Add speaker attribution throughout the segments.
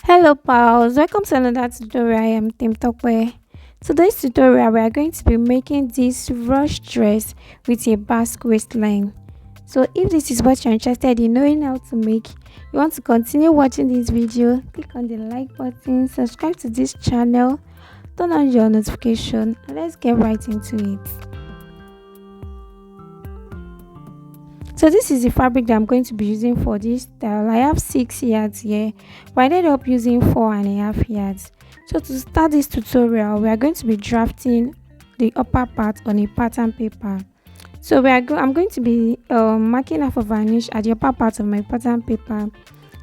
Speaker 1: Hello pals, welcome to another tutorial. I am Tim Tokwe. Today's tutorial we are going to be making this rush dress with a basque waistline. So if this is what you're interested in knowing how to make, you want to continue watching this video, click on the like button, subscribe to this channel, turn on your notification, and let's get right into it. So this is the fabric that I'm going to be using for this style. I have 6 yards here, but I ended up using 4.5 yards. So to start this tutorial, we are going to be drafting the upper part on a pattern paper. So I'm going to be marking half of an inch at the upper part of my pattern paper,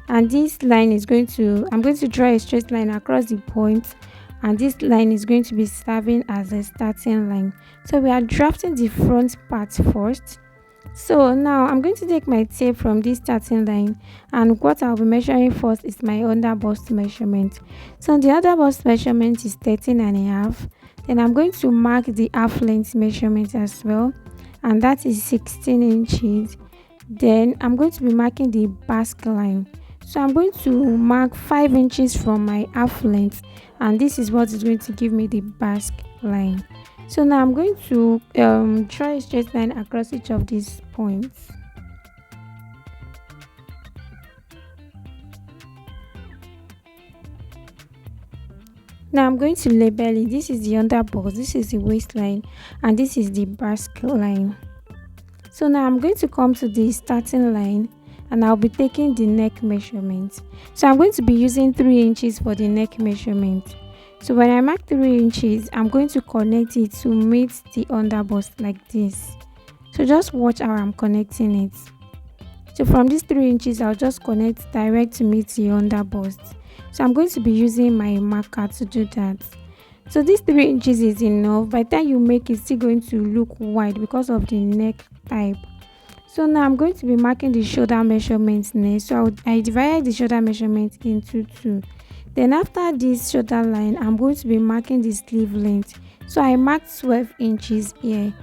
Speaker 1: and this line is I'm going to draw a straight line across the point, and this line is going to be serving as a starting line. So we are drafting the front part first. So now I'm going to take my tape from this starting line, and what I'll be measuring first is my under bust measurement. So the under bust measurement is 13.5. Then I'm going to mark the half length measurement as well, and that is 16 inches. Then I'm going to be marking the basque line. So I'm going to mark 5 inches from my half length, and this is what is going to give me the basque line. So now I'm going to draw a straight line across each of these points. Now I'm going to label it. This is the under bust, this is the waistline, and this is the basque line. So now I'm going to come to the starting line, and I'll be taking the neck measurement. So I'm going to be using 3 inches for the neck measurement. So when I mark 3 inches, I'm going to connect it to meet the under bust like this. So just watch how I'm connecting it. So from these 3 inches, I'll just connect direct to meet the under bust. So I'm going to be using my marker to do that. So this 3 inches is enough. By the time you make it, it's still going to look wide because of the neck type. So now I'm going to be marking the shoulder measurements next. So I divided the shoulder measurement into 2. Then after this shoulder line, I'm going to be marking the sleeve length. So I marked 12 inches here.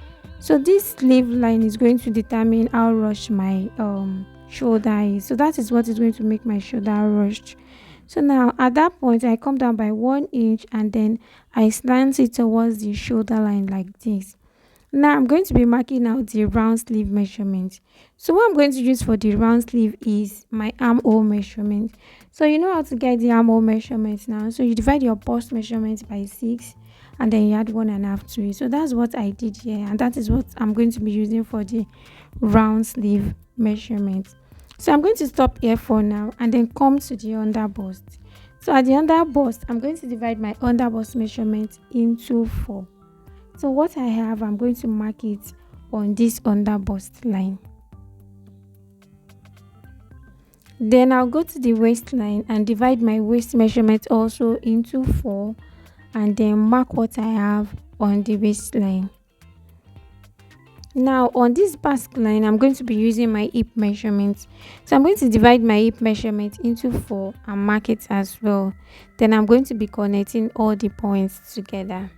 Speaker 1: So this sleeve line is going to determine how rushed my shoulder is. So that is what is going to make my shoulder rushed. So now at that point, I come down by 1 inch, and then I slant it towards the shoulder line like this. Now I'm going to be marking out the round sleeve measurement. So what I'm going to use for the round sleeve is my armhole measurement. So you know how to get the armhole measurement now. So you divide your bust measurement by 6, and then you add 1.5 to it. So that's what I did here, and that is what I'm going to be using for the round sleeve measurement. So I'm going to stop here for now, and then come to the under bust. So at the under bust, I'm going to divide my under bust measurement into 4. So what I have, I'm going to mark it on this under bust line. Then I'll go to the waistline and divide my waist measurement also into 4, and then mark what I have on the waistline. Now on this basque line, I'm going to be using my hip measurement. So I'm going to divide my hip measurement into 4 and mark it as well. Then I'm going to be connecting all the points together.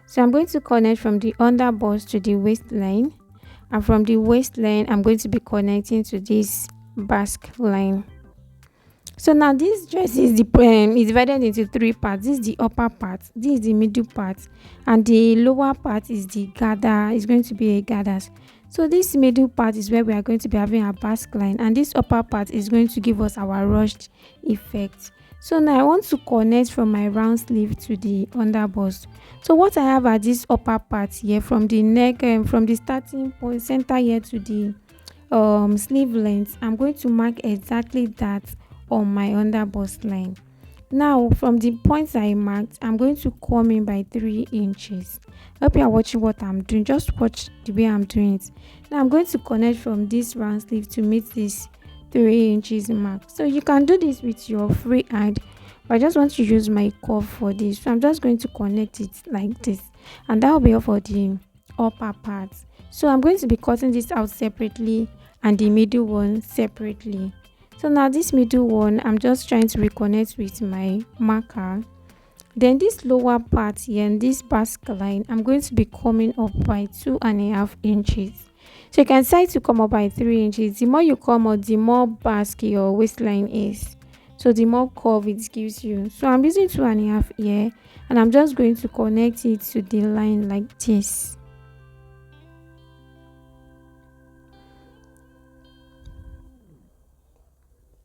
Speaker 1: So I'm going to connect from the under bust to the waistline, and from the waistline I'm going to be connecting to this basque line. So now this dress is divided into 3 parts. This is the upper part, this is the middle part, and the lower part is the gather. It's going to be a gathers. So this middle part is where we are going to be having our basque line, and this upper part is going to give us our rushed effect. So now I want to connect from my round sleeve to the under bust. So what I have at this upper part here, from the neck from the starting point center here to the sleeve length, I'm going to mark exactly that on my under bust line. Now from the points I marked, I'm going to come in by 3 inches. I hope you are watching what I'm doing. Just watch the way I'm doing it. Now I'm going to connect from this round sleeve to meet this 3 inches mark. So you can do this with your free hand, but I just want to use my curve for this. So I'm just going to connect it like this, and that will be all for the upper part. So I'm going to be cutting this out separately and the middle one separately. So now this middle one, I'm just trying to reconnect with my marker. Then this lower part here and this basque line, I'm going to be coming up by 2.5 inches. So you can decide to come up by 3 inches. The more you come up, the more basque your waistline is. So the more curve it gives you. So I'm using 2.5 here, and I'm just going to connect it to the line like this.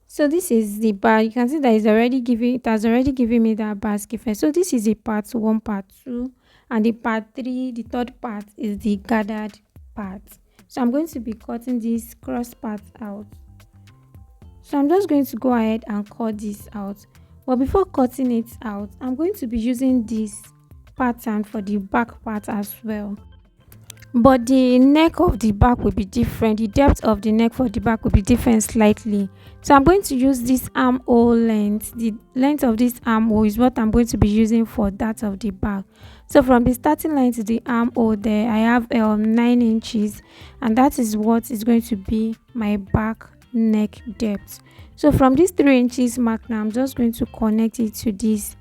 Speaker 1: So this is the bar. You can see that it has already given me that basque effect. So this is a part one, part two, and the part three, the third part is the gathered part. So I'm going to be cutting this cross part out. So I'm just going to go ahead and cut this out. But before cutting it out, I'm going to be using this pattern for the back part as well. But the neck of the back will be different. The depth of the neck for the back will be different slightly. So I'm going to use this armhole length. The length of this armhole is what I'm going to be using for that of the back. So from the starting line to the armhole there, I have 9 inches, and that is what is going to be my back neck depth. So from this 3 inches mark now, I'm just going to connect it to this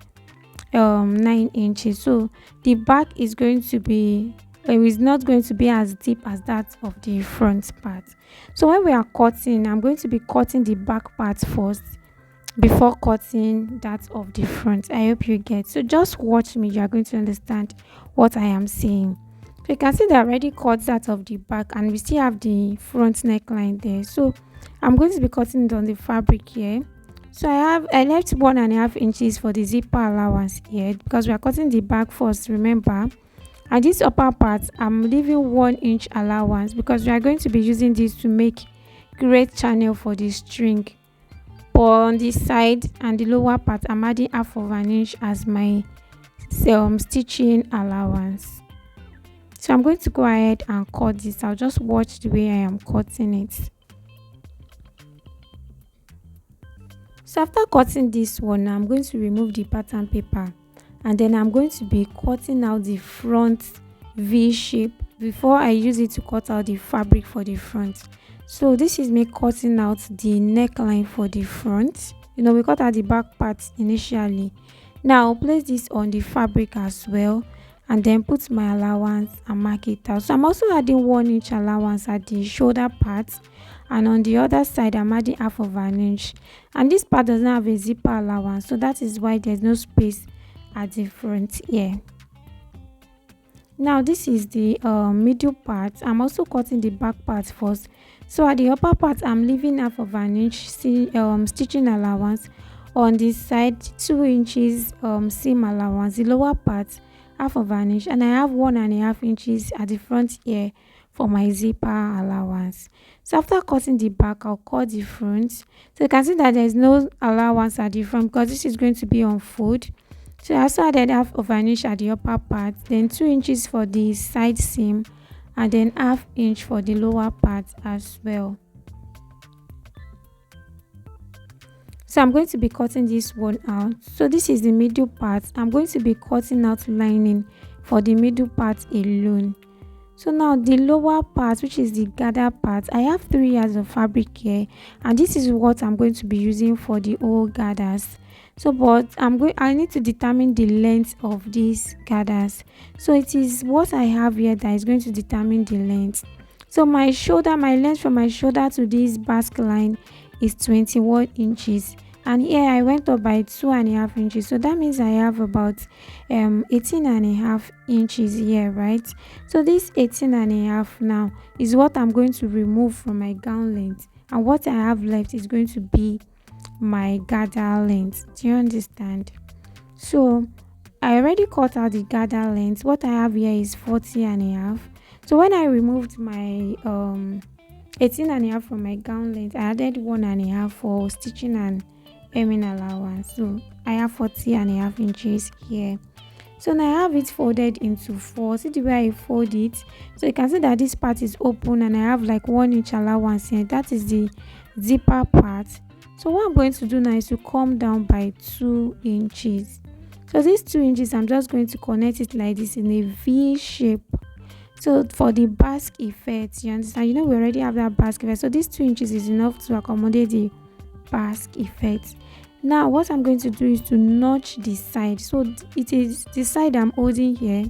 Speaker 1: 9 inches. So the back is going to be it is not going to be as deep as that of the front part. So when we are cutting, I'm going to be cutting the back part first before cutting that of the front. I hope you get. So just watch me, you are going to understand what I am saying. So you can see that I already cut that of the back, and we still have the front neckline there. So I'm going to be cutting it on the fabric here. So I left 1.5 inches for the zipper allowance here, because we are cutting the back first, remember. And this upper part, I'm leaving 1 inch allowance, because we are going to be using this to make great channel for the string. But on the side and the lower part, I'm adding 1/2 inch as my stitching allowance. So I'm going to go ahead and cut this. I'll just watch the way I am cutting it. So after cutting this one, I'm going to remove the pattern paper, and then I'm going to be cutting out the front V shape before I use it to cut out the fabric for the front. So this is me cutting out the neckline for the front. We cut out the back part initially. Now I'll place this on the fabric as well, and then put my allowance and mark it out. So I'm also adding 1 inch allowance at the shoulder part, and on the other side I'm adding 1/2 inch. And this part does not have a zipper allowance, so that is why there's no space at the front here. Now this is the middle part. I'm also cutting the back part first. So at the upper part, I'm leaving 1/2 inch stitching allowance. On this side, 2 inches seam allowance. The lower part, 1/2 inch, and I have 1.5 inches at the front here for my zipper allowance. So after cutting the back, I'll cut the front. So you can see that there's no allowance at the front, because this is going to be on fold. So I also added 1/2 inch at the upper part, then 2 inches for the side seam, and then 1/2 inch for the lower part as well. So I'm going to be cutting this one out. So this is the middle part. I'm going to be cutting out lining for the middle part alone. So now the lower part, which is the gather part, I have 3 yards of fabric here, and this is what I'm going to be using for the whole gathers. So but I need to determine the length of these gathers. So it is what I have here that is going to determine the length. So my length from my shoulder to this basque line is 21 inches, and here I went up by 2.5 inches. So that means I have about 18.5 inches here, right? So this 18.5 now is what I'm going to remove from my gown length, and what I have left is going to be my gather length. Do you understand? So I already cut out the gather length. What I have here is 40.5. So when I removed my 18.5 from my gown length, I added 1.5 for stitching and hemming allowance. So I have 40.5 inches here. So now I have it folded into 4. See the way I fold it? So you can see that this part is open, and I have like 1 inch allowance here. That is the zipper part. So what I'm going to do now is to come down by 2 inches. So these 2 inches, I'm just going to connect it like this in a V shape. So for the basque effect, you understand? We already have that basque effect. So these 2 inches is enough to accommodate the basque effect. Now what I'm going to do is to notch the side. So it is the side I'm holding here,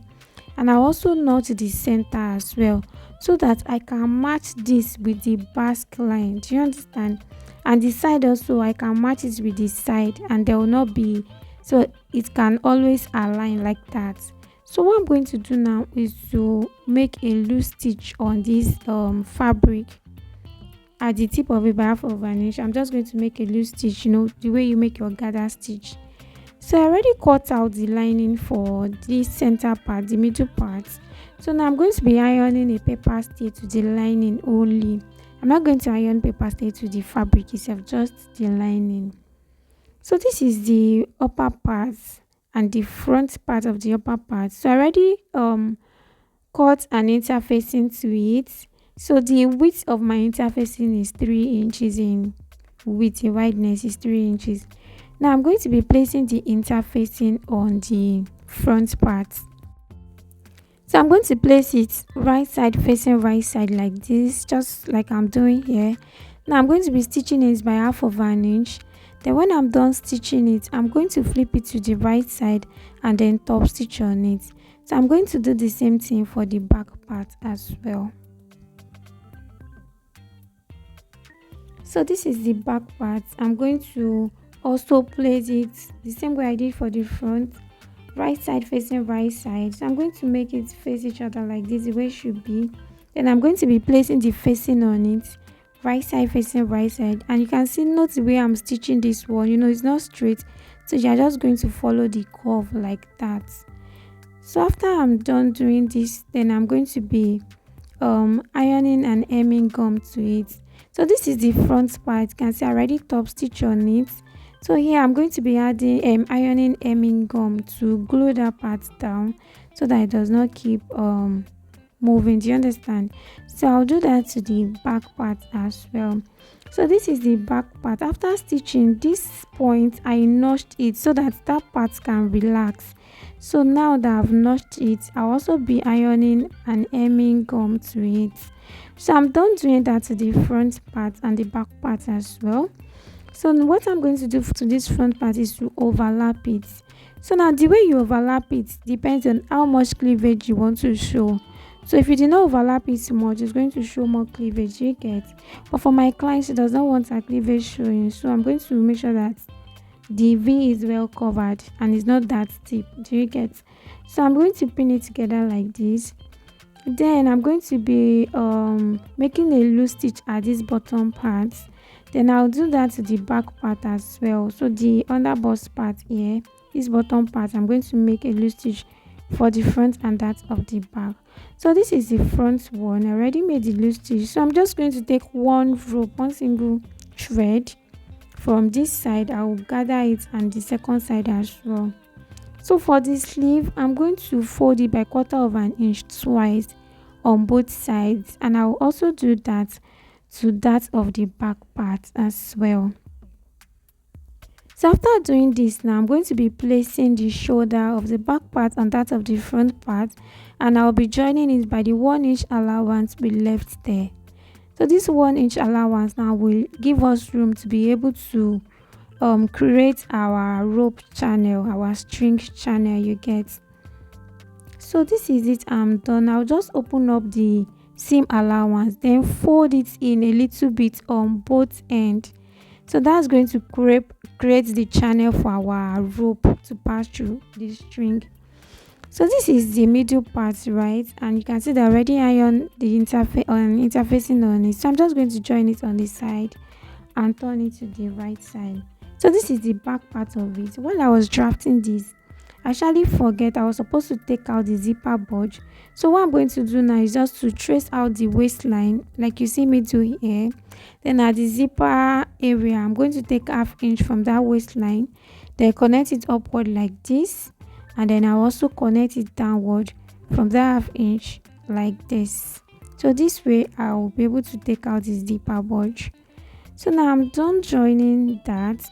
Speaker 1: and I also notch the center as well, so that I can match this with the basque line. Do you understand? and the side also I can match it with the side, and there will not be, so it can always align like that. So what I'm going to do now is to make a loose stitch on this fabric at the tip of it by half of an inch. I'm just going to make a loose stitch, the way you make your gather stitch. So I already cut out the lining for this center part, the middle part. So now I'm going to be ironing a paper stay to the lining only. I'm not going to iron paper stay to the fabric itself, just the lining. So this is the upper part and the front part of the upper part. So I already cut an interfacing to it. So the width of my interfacing is 3 inches in width, the wideness is 3 inches. Now I'm going to be placing the interfacing on the front part. So I'm going to place it right side facing right side like this, just like I'm doing here. Now I'm going to be stitching it by half of an inch. Then when I'm done stitching it, I'm going to flip it to the right side and then top stitch on it. So I'm going to do the same thing for the back part as well. So this is the back part. I'm going to also place it the same way I did for the front, right side facing right side. So I'm going to make it face each other like this, the way it should be. Then I'm going to be placing the facing on it, right side facing right side. And you can see, note the way I'm stitching this one, it's not straight, so you're just going to follow the curve like that. So after I'm done doing this, then I'm going to be ironing and hemming gum to it. So this is the front part. You can see I already top stitch on it. So here I'm going to be adding ironing hemming gum to glue that part down so that it does not keep moving. Do you understand? So I'll do that to the back part as well. So this is the back part. After stitching this point, I notched it so that part can relax. So now that I've notched it, I'll also be ironing and hemming gum to it. So I'm done doing that to the front part and the back part as well. So what I'm going to do to this front part is to overlap it. So now the way you overlap it depends on how much cleavage you want to show. So if you do not overlap it too much, it's going to show more cleavage, you get. But for my client, she does not want her cleavage showing, so I'm going to make sure that the V is well covered and it's not that steep, do you get? So I'm going to pin it together like this. Then I'm going to be making a loose stitch at this bottom part. Then I'll do that to the back part as well. So the underbust part here, this bottom part, I'm going to make a loose stitch for the front and that of the back. So this is the front one. I already made the loose stitch. So I'm just going to take one single thread from this side. I will gather it and the second side as well. So for the sleeve, I'm going to fold it by 1/4 of an inch twice on both sides, and I will also do that to that of the back part as well. So after doing this, now I'm going to be placing the shoulder of the back part and that of the front part, and I'll be joining it by the 1 inch allowance we left there. So this 1 inch allowance now will give us room to be able to create our rope channel, our string channel, you get. So this is it. I'm done. I'll just open up the seam allowance, then fold it in a little bit on both ends. So that's going to create the channel for our rope to pass through the string. So this is the middle part, right? And you can see that I already ironed the interfacing on it. So I'm just going to join it on the side and turn it to the right side. So this is the back part of it. While I was drafting this, I actually forget I was supposed to take out the zipper bulge. So what I'm going to do now is just to trace out the waistline like you see me do here. Then at the zipper area, I'm going to take 1/2 inch from that waistline, then connect it upward like this, and then I'll also connect it downward from that 1/2 inch like this. So this way I'll be able to take out this zipper bulge. So now I'm done joining that.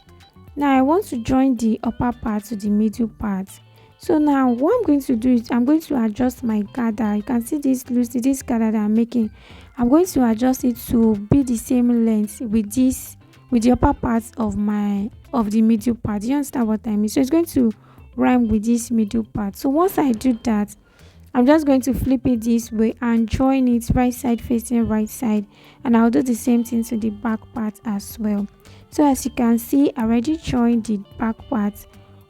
Speaker 1: Now I want to join the upper part to the middle part. So now what I'm going to do is I'm going to adjust my gather. You can see this gather that I'm making. I'm going to adjust it to be the same length with the upper part of the middle part. You understand what I mean? So it's going to rhyme with this middle part. So once I do that, I'm just going to flip it this way and join it right side facing right side, and I'll do the same thing to the back part as well. So as you can see, I already joined the back part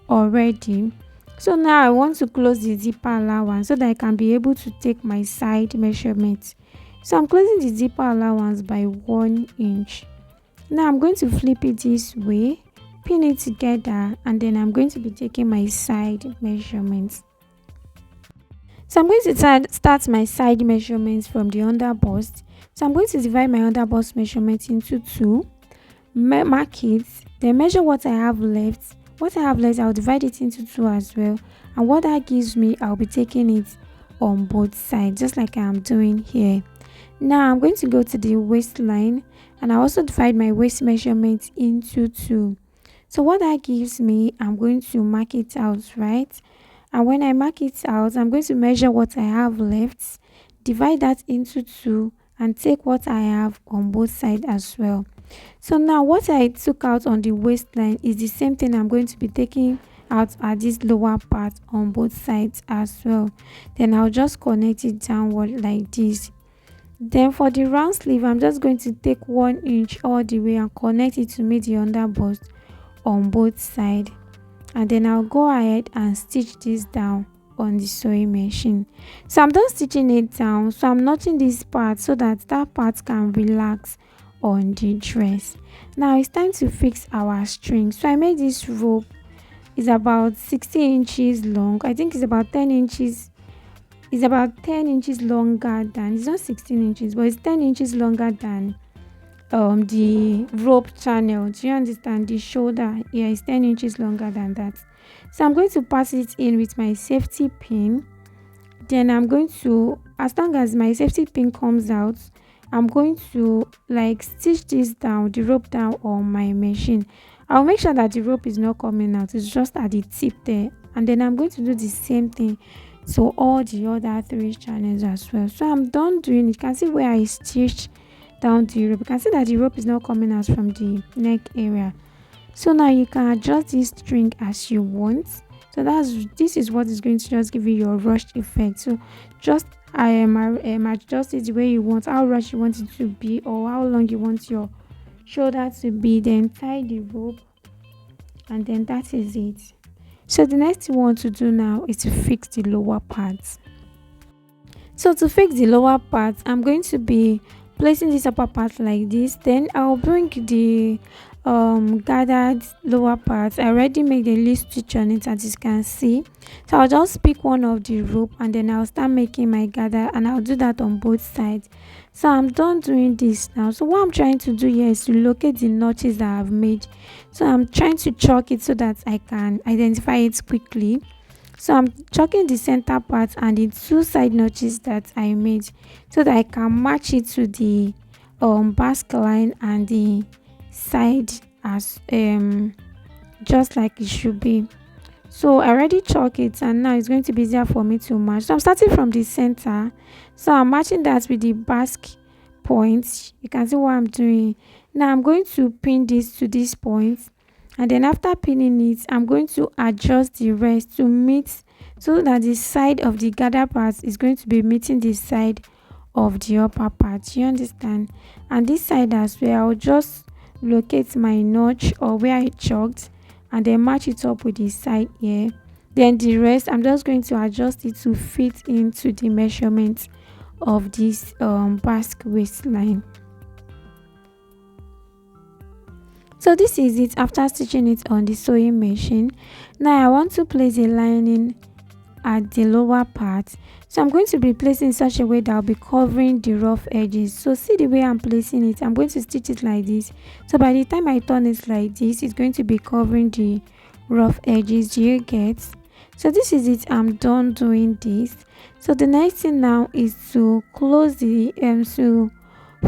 Speaker 1: already. So now I want to close the zipper allowance so that I can be able to take my side measurements. So I'm closing the zipper allowance by 1 inch. Now I'm going to flip it this way, pin it together, and then I'm going to be taking my side measurements. So I'm going to start my side measurements from the under bust. So I'm going to divide my under bust measurement into two, mark it, then measure what I have left. What I have left, I'll divide it into two as well, and what that gives me, I'll be taking it on both sides, just like I'm doing here. Now I'm going to go to the waistline, and I also divide my waist measurement into two. So what that gives me, I'm going to mark it out, right? And when I mark it out, I'm going to measure what I have left, divide that into two, and take what I have on both sides as well. So now what I took out on the waistline is the same thing I'm going to be taking out at this lower part on both sides as well. Then I'll just connect it downward like this. Then for the round sleeve, I'm just going to take 1 inch all the way and connect it to meet the under bust on both sides. And then I'll go ahead and stitch this down on the sewing machine. So I'm done stitching it down, so I'm notching this part so that that part can relax on the dress. Now it's time to fix our string. So I made this rope, is about 16 inches long. I think it's about 10 inches. It's about 10 inches longer than, it's not 16 inches, but it's 10 inches longer than the rope channel. Do you understand? The shoulder, yeah, is 10 inches longer than that. So I'm going to pass it in with my safety pin. Then I'm going to, as long as my safety pin comes out, I'm going to like stitch this down, the rope down on my machine. I'll make sure that the rope is not coming out, it's just at the tip there. And then I'm going to do the same thing to all the other 3 channels as well. So I'm done doing it. You can see where I stitched down the rope. You can see that the rope is not coming out from the neck area. So now you can adjust this string as you want. So this is what is going to just give you your rushed effect. So just adjust it the way you want, how rushed you want it to be, or how long you want your shoulder to be. Then tie the rope, and then that is it. So the next thing we want to do now is to fix the lower parts. So to fix the lower part, I'm going to be placing this upper part like this. Then I'll bring the gathered lower part. I already made a least stitch on it, as you can see. So I'll just pick one of the rope, and then I'll start making my gather, and I'll do that on both sides. So I'm done doing this now. So what I'm trying to do here is to locate the notches that I've made. So I'm trying to chalk it so that I can identify it quickly. So I'm chalking the center part and the 2 side notches that I made so that I can match it to the basque line and the side as just like it should be. So I already chalk it, and now it's going to be easier for me to match. So I'm starting from the center, so I'm matching that with the basque points. You can see what I'm doing. Now I'm going to pin this to this point, and then after pinning it, I'm going to adjust the rest to meet, so that the side of the gather part is going to be meeting the side of the upper part. You understand? And this side as well, I'll just locate my notch or where I chalked, and then match it up with the side here. Then the rest, I'm just going to adjust it to fit into the measurements of this basque waistline. So this is it after stitching it on the sewing machine. Now I want to place a lining at the lower part, so I'm going to be placing in such a way that I'll be covering the rough edges. So see the way I'm placing it, I'm going to stitch it like this, so by the time I turn it like this, it's going to be covering the rough edges. Do you get? So this is it, I'm done doing this. So the next thing now is to close the to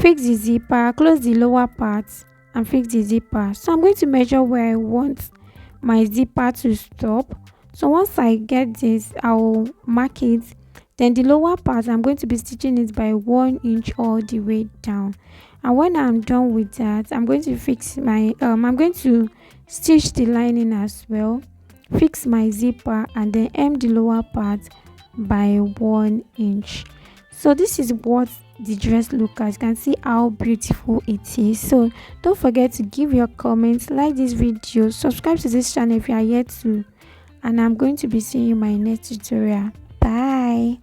Speaker 1: fix the zipper, close the lower part and fix the zipper. So I'm going to measure where I want my zipper to stop. So once I get this, I'll mark it. Then the lower part, I'm going to be stitching it by 1 inch all the way down. And when I'm done with that, I'm going to fix my I'm going to stitch the lining as well, fix my zipper, and then hem the lower part by 1 inch. So this is what the dress look like. You can see how beautiful it is. So don't forget to give your comments, like this video, subscribe to this channel if you are yet to, and I'm going to be seeing you in my next tutorial. Bye.